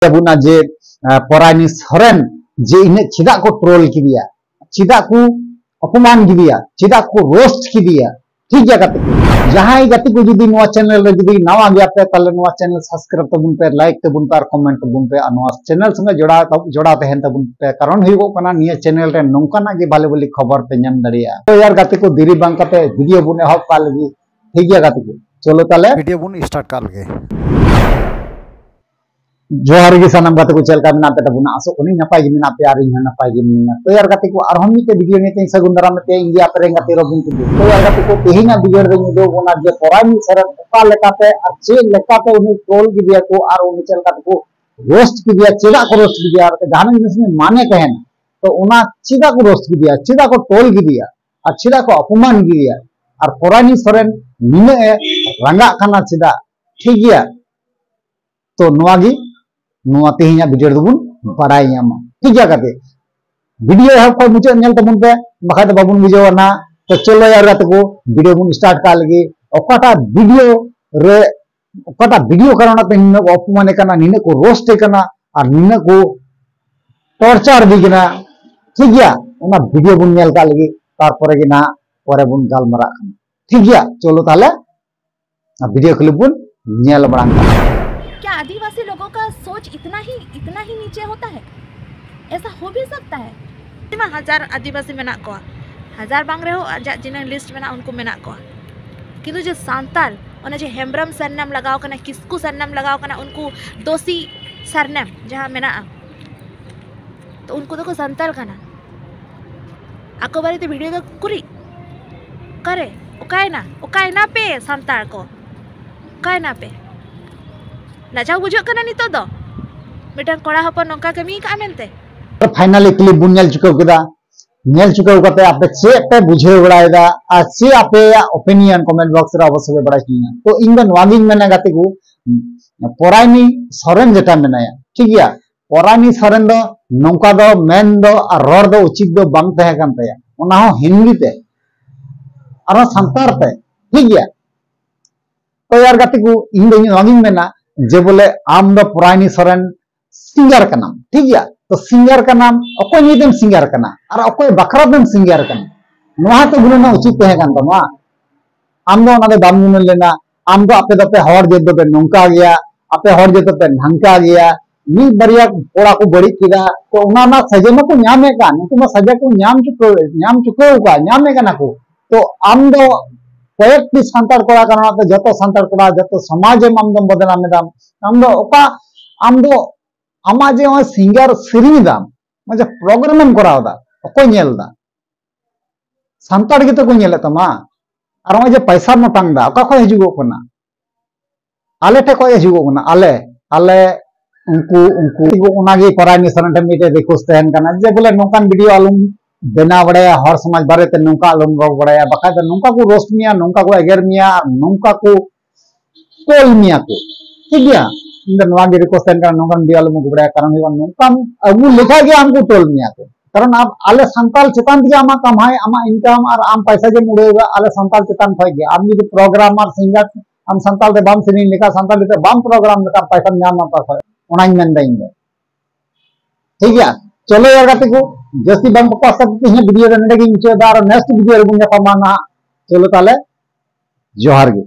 बुना जे परायनी सोरेन जे इन चेदा को ट्रोल किदिया चेदा को अपमान किदिया चेदा को रोस्ट किदिया ठीक गया गाते को जहां गाते को जुदी नवा चैनल रे जुदी नवा गया पे ताले नवा चैनल सब्सक्राइब तबुन पे लाइक तबुन पे और कमेंट तबुन पे नवा चैनल संगे जोड़ा तहन तबुन पे कारण हुई कना निया चैनल रे नोंकाना गे भाले बोली खबर पे नाम दड़िया तो यार गाते को देरी बांग काते वीडियो बुन एहब का लगी ठीक गया गाते को चलो ताले वीडियो बुन स्टार्ट कर लगे जोहार गे सनम गाते को चलका मिना पे तबुना आसो उनी नपाय गे मिना पे यार इन नपाय गे मिना तो यार गाते को और हम मीते वीडियो ने ते सगुन दाराम ते इंडिया पे गाते रोबिन तो यार गाते को तेहिना वीडियो रे दो बोना जे परायनी सरन का लेकाते और चे लेकाते उनी ट्रोल की दिया को और उनी चलका को रोस्ट की दिया चेदा को रोस्ट की दिया और जहां जिस में माने कहन तो उना चेदा को रोस्ट की दिया चेदा को ट्रोल की दिया और चेदा को अपमान की दिया और परायनी सरन निने रंगा खाना चेदा ठीक गया तो नवागी तेहिना वीडियो दुबुन बाराय नामा ठीक गया गाते वीडियो है कोई मुझे नेल तबुन पे बखा तो बाबुन बुझो ना तो चलो यार गाते को वीडियो बुन स्टार्ट का लगी ओकाटा वीडियो रे ओकाटा वीडियो करना पे निने को अपमान करना निने को रोस्ट करना और निने को टॉर्चर दी करना ठीक गया ओना वीडियो बुन नेल का लगी तार परे गे ना परे बुन गालमरा ठीक गया चलो ताले वीडियो क्लिप बुन नेल बड़ा क्या आदिवासी लोगों का सोच इतना ही नीचे होता है? ऐसा हो भी सकता है? 1000 आदिवासी मेना को 1000 बांग रहे हो जिन्हें लिस्ट में उनको मेना को किंतु जो सांताल उन्हें जो हेम्ब्रम सरनाम लगाओ करना किसकू सरनाम लगाओ करना उनको दोषी सरनाम जहाँ मेना तो उनको तो सांताल करना आको बारी तो वीडियो तो कुरी करे उकाय ना पे सांताल को उकाय ना पे लाजाव बुझो करना नितो दो मिटन कोड़ा हपन नोका कमी का मेनते फाइनली क्लिप बुन नेल चुकाव केदा नेल चुकाव कते आपे चे पे बुझे बड़ायदा आ चे आपे ओपिनियन कमेंट बॉक्स रे अवश्य बड़ा किया तो इन दन वागिंग मेना गाते को परायनी सोरेन जेटा मेनाया ठीक गया परायनी सोरेन दो नोका दो मेन दो और रोड दो उचित दो बांग तहे कान तया ओना हो हिंदी ते और संतार ते ठीक गया तो यार गाते को इन दन वागिंग मेना जे बोले आम दो परायनी सोरेन सिंगर का नाम ठीक गया तो सिंगर का नाम अकोय निदम सिंगर का नाम और अकोय बकरा दम सिंगर का नाम नोहा तो गुना उचित तहे कान तमा आम दो ना दे बाम गुन लेना आम दो आपे दपे हर जे दो पे नोंका गया आपे हर जे दो पे ढंका गया नी बरिया कोड़ा को बड़ी किदा तो उना ना सजे में को न्यामे का नुकु में सजे को न्याम चुको का न्यामे का ना को तो आम दो कयेकटी सांतार कोड़ा करना तो जतो सांतार कोड़ा जतो समाज में आमदम बदनाम दाम आमदो ओका आमदो आमाजे ओ सिंगर सिरिंग दाम म्हणजे प्रोग्राम कराव दा ओको नेल दा सांतार गे तो को नेल तमा और ओ जे पैसा मोटांग दा ओका को हिजुगो कना आले टे को हिजुगो कना आले उनको उनागे परायनी सरन मीटे रिक्वेस्ट तहन कना जे बोले नोकान वीडियो आलम बेना बड़ाया हर समाज बारे ते नौका आलम रोग बड़ाया बका तो नौका को रोस्ट मिया नौका को एगर मिया नौका को टोल मिया को ठीक गया इन नवागे रिक्वेस्ट तहन कना नौका वीडियो आलम को बड़ाया कारण हुआ नौका अगु लिखा गया हमको टोल मिया को कारण आप आले संताल चेतान दिया आमा कमाए आमा इनकम और आम पैसा जे मुड़ेगा आले संताल चेतान फाय गया आम जो प्रोग्राम और सिंगर हम संताल ते बाम सिनी लिखा संताल ते बाम प्रोग्राम का पैसा न्याम ना पास ओना मेन दाइंगे ठीक है चलो यार गाते को जस्ती बंग पास सकते हैं वीडियो रे नेगे इंचो दार नेक्स्ट वीडियो रे बुन पामाना चलो ताले जोहार गे।